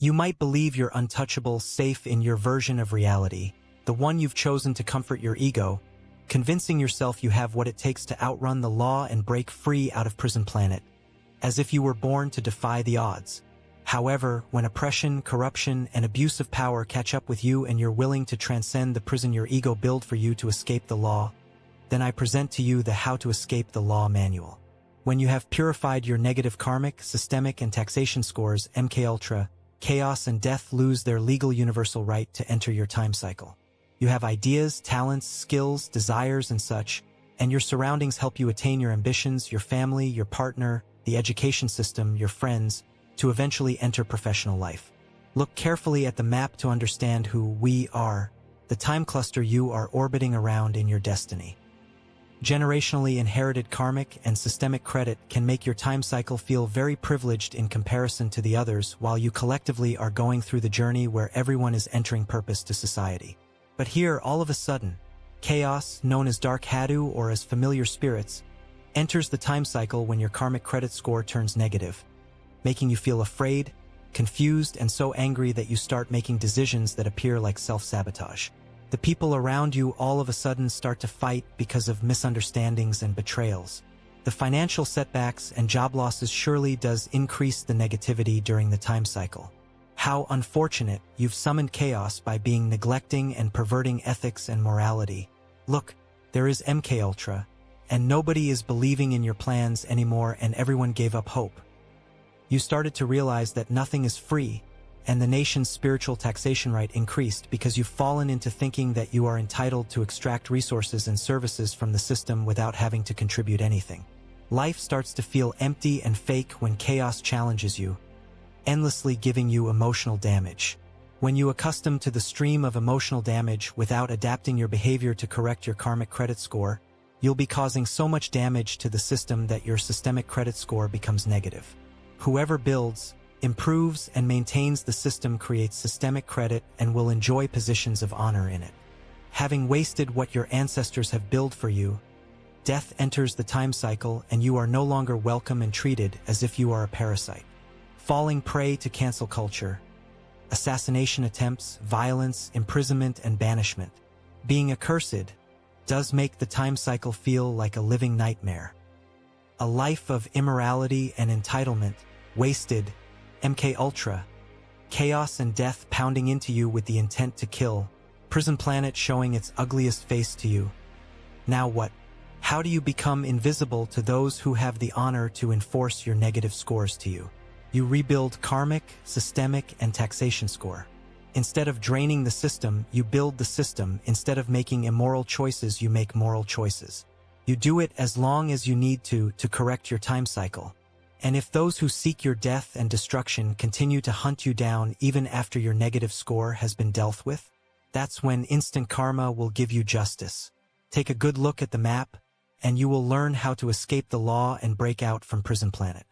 You might believe you're untouchable, safe in your version of reality, the one you've chosen to comfort your ego, convincing yourself you have what it takes to outrun the law and break free out of Prison Planet, as if you were born to defy the odds. However, when oppression, corruption, and abuse of power catch up with you and you're willing to transcend the prison your ego built for you to escape the law, then I present to you the How to Escape the Law manual. When you have purified your negative karmic, systemic, and taxation scores, MKUltra, chaos and death lose their legal universal right to enter your time cycle. You have ideas, talents, skills, desires, and such, and your surroundings help you attain your ambitions, your family, your partner, the education system, your friends, to eventually enter professional life. Look carefully at the map to understand who we are, the time cluster you are orbiting around in your destiny. Generationally inherited karmic and systemic credit can make your time cycle feel very privileged in comparison to the others, while you collectively are going through the journey where everyone is entering purpose to society. But here, all of a sudden, chaos, known as Dark Hadu or as familiar spirits, enters the time cycle when your karmic credit score turns negative, making you feel afraid, confused, and so angry that you start making decisions that appear like self-sabotage. The people around you all of a sudden start to fight because of misunderstandings and betrayals. The financial setbacks and job losses surely does increase the negativity during the time cycle. How unfortunate you've summoned chaos by being neglecting and perverting ethics and morality. Look, there is MKUltra, and nobody is believing in your plans anymore and everyone gave up hope. You started to realize that nothing is free, and the nation's spiritual taxation right increased because you've fallen into thinking that you are entitled to extract resources and services from the system without having to contribute anything. Life starts to feel empty and fake when chaos challenges you, endlessly giving you emotional damage. When you accustom to the stream of emotional damage without adapting your behavior to correct your karmic credit score, you'll be causing so much damage to the system that your systemic credit score becomes negative. Whoever builds, improves, and maintains the system creates systemic credit and will enjoy positions of honor in it. Having wasted what your ancestors have built for you, death enters the time cycle and you are no longer welcome and treated as if you are a parasite. Falling prey to cancel culture, assassination attempts, violence, imprisonment, and banishment. Being accursed does make the time cycle feel like a living nightmare. A life of immorality and entitlement, wasted, MKUltra, chaos and death pounding into you with the intent to kill, Prison Planet showing its ugliest face to you. Now what? How do you become invisible to those who have the honor to enforce your negative scores to you? You rebuild karmic, systemic, and taxation score. Instead of draining the system, you build the system. Instead of making immoral choices, you make moral choices. You do it as long as you need to correct your time cycle. And if those who seek your death and destruction continue to hunt you down even after your negative score has been dealt with, that's when instant karma will give you justice. Take a good look at the map, and you will learn how to escape the law and break out from Prison Planet.